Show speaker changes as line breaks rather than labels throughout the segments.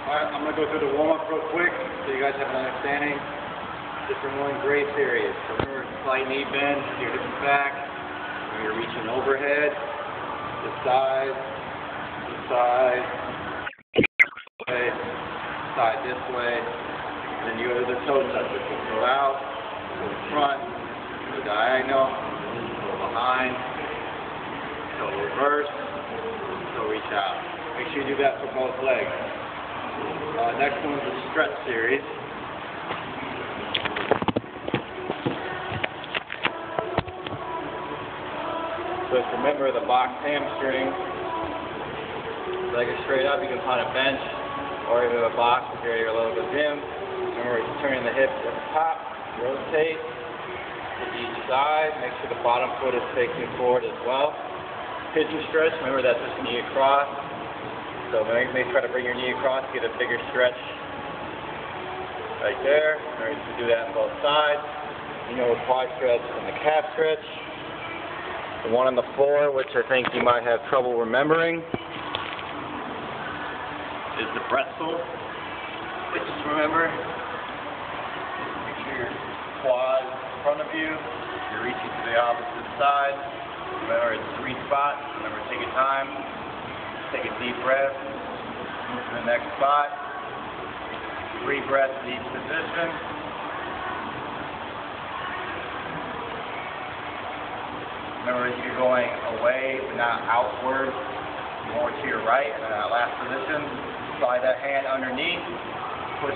Alright, I'm going to go through the warm-up real quick so you guys have an understanding. Different one great areas. So remember, slight knee bend, your hips back. When you're reaching overhead, this side, side this way. And then you go to the toe touches. So go out, go in front, go diagonal, go behind, toe reverse, toe reach out. Make sure you do that for both legs. Next one is a stretch series. So just remember the box hamstring. Leg is straight up, you can find a bench or even a box if you're a little bit dim. Remember turning the hips at the top, rotate to each side. Make sure the bottom foot is facing forward as well. Pigeon stretch, remember that's just knee across. So maybe try to bring your knee across, get a bigger stretch right there. Remember to do that on both sides. You know the quad stretch and the calf stretch. The one on the floor, which I think you might have trouble remembering, is the pretzel. Just remember, make sure your quad is in front of you. You're reaching to the opposite side. Remember, it's 3 spots. Remember, take your time. Take a deep breath, move to the next spot, 3 breaths in each position. Remember, you're going away, but not outward, more to your right, and then that last position, slide that hand underneath, push,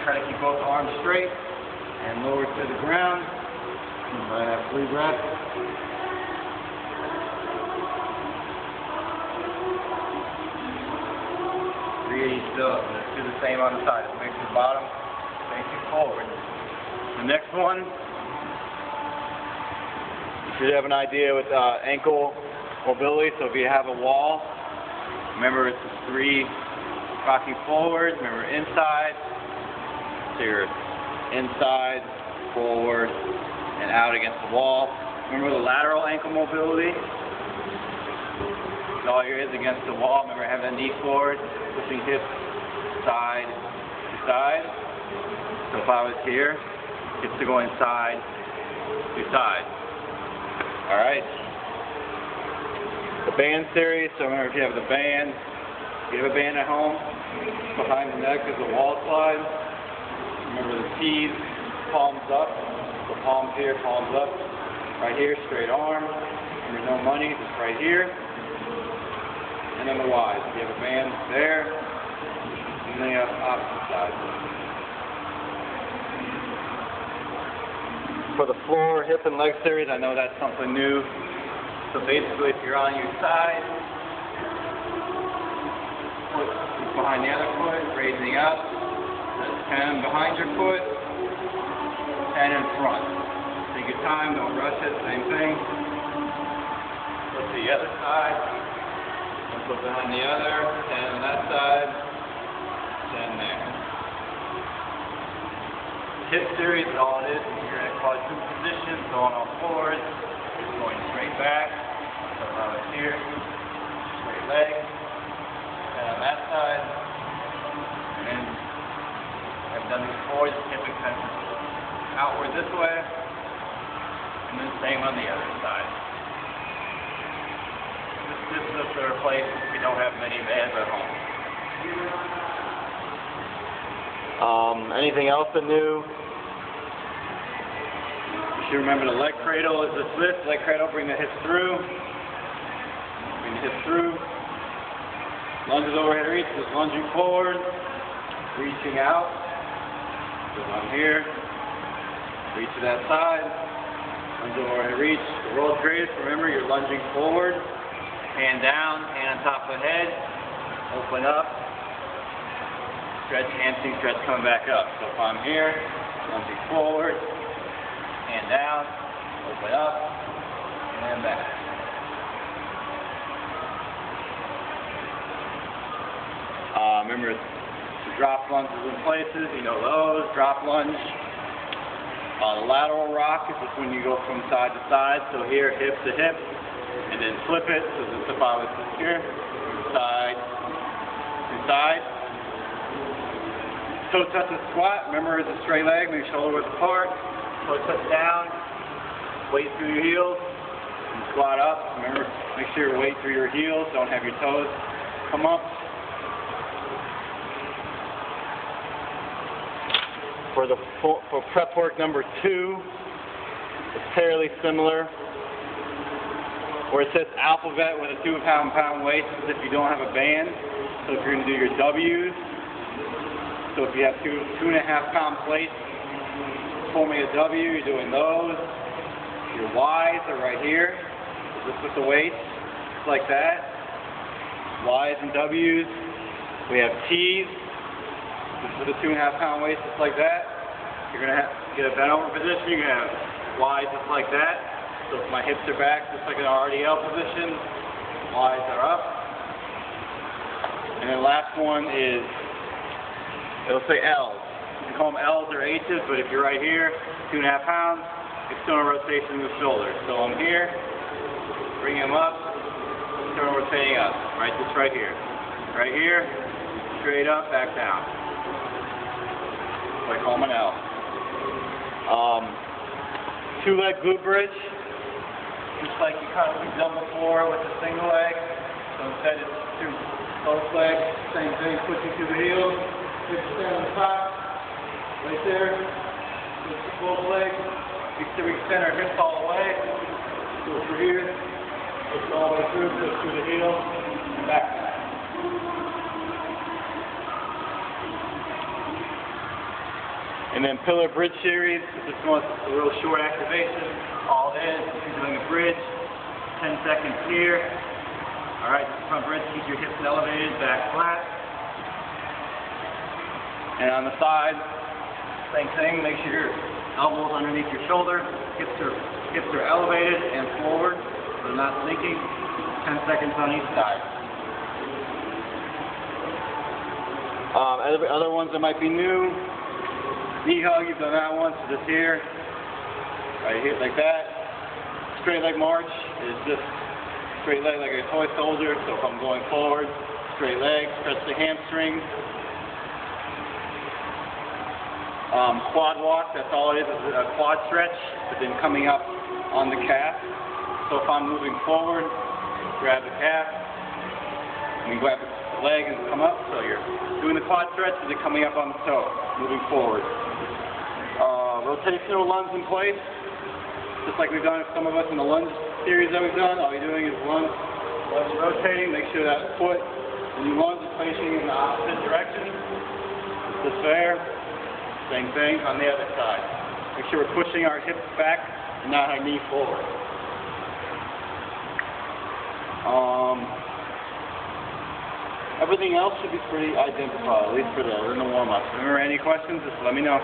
try to keep both arms straight, and lower to the ground. I have 3 breaths. Still, let's do the same on the side. Make the bottom facing forward. The next one, you should have an idea with ankle mobility. So if you have a wall, remember it's 3 rocking forward. Remember inside, so you're inside, forward, and out against the wall. Remember the lateral ankle mobility. All your is against the wall. Remember having the knee forward, pushing hips side to side. So if I was here, hips are going side to side. Alright. The band series, so remember if you have the band, if you have a band at home, behind the neck is a wall slide. Remember the T's, palms up. So palms here, palms up. Right here, straight arm. Remember no money, just right here. And then the Y's. You have a band there, and then you have opposite side. For the floor, hip and leg series, I know that's something new. So basically, if you're on your side, foot is behind the other foot, raising up. That's 10 behind your foot, 10 in front. Take your time, don't rush it, same thing. Flip to the other side. Put behind the other, 10 on that side, 10 there. Hip series, all it is you're in a quadruped position, so on all fours, just going straight back. So if I was here, straight leg, 10 on that side, and then I've done these before, just hip extension outward this way, and then same on the other side. This is a third place if we don't have many bands at home. Anything else new? You should remember the leg cradle is the twist. Leg cradle, bring the hips through. Bring the hips through. Lunges overhead reach, just lunging forward. Reaching out. So I'm here. Reach to that side. Lunge overhead reach. The world's greatest. Remember, you're lunging forward. Hand down, hand on top of the head, open up, stretch, hamstring stretch, coming back up. So if I'm here, lunging forward, hand down, open up, and back. Remember, drop lunges in places, you know those, drop lunge. The lateral rock is just when you go from side to side, so here, hip to hip. And then flip it, so this if I was here, side to side, Toe touch and squat. Remember, it's a straight leg. Make shoulder width apart. Toe touch down. Weight through your heels. And squat up. Remember, make sure your weight through your heels. Don't have your toes come up. For prep work number 2, it's fairly similar. Where it says alphabet with a 2 pound weight, as if you don't have a band. So if you're going to do your W's, so if you have 2.5 pound plates forming a W, you're doing those. Your Y's are right here, just with the weights, just like that. Y's and W's. We have T's, just with a 2.5 pound weight, just like that. You're going to have to get a bent over position. You're going to have Y's just like that. So if my hips are back, just like an RDL position, Y's are up. And then last one is, it'll say L's. You can call them L's or H's, but if you're right here, 2.5 pounds, external rotation of the shoulder. So I'm here, bring them up, external rotating up. Right, just right here. Right here, straight up, back down. So I call them an L. 2-leg glute bridge. Just like you kind of done before with the single leg. So instead it's 2 both legs, same thing, pushing through the heels, hips stand on the top, right there, push both legs, make sure we extend our hips all the way, go through here, push all the way through, push through the heels, and back. And then pillar bridge series, this one's a real short activation, all in, you're doing a bridge, 10 seconds here. Alright, front bridge, keep your hips elevated, back flat. And on the side, same thing, make sure your elbows underneath your shoulder, hips are elevated and forward, so they're not sinking. 10 seconds on each side. Other ones that might be new, knee hug, you've done that one, so just here, right here like that. Straight leg march is just straight leg like a toy soldier, so if I'm going forward, straight leg, stretch the hamstrings. Quad walk, that's all it is a quad stretch, but then coming up on the calf. So if I'm moving forward, grab the calf, and you grab the leg and come up, so you're doing the quad stretch and then coming up on the toe, moving forward. Rotational lunge in place, just like we've done with some of us in the lunge series that we've done. All you're doing is lunge rotating, make sure that foot when you lunge is facing in the opposite direction. Just there. Same thing on the other side. Make sure we're pushing our hips back and not our knee forward. Everything else should be pretty identical, at least for the warm-up. Remember, any questions, just let me know.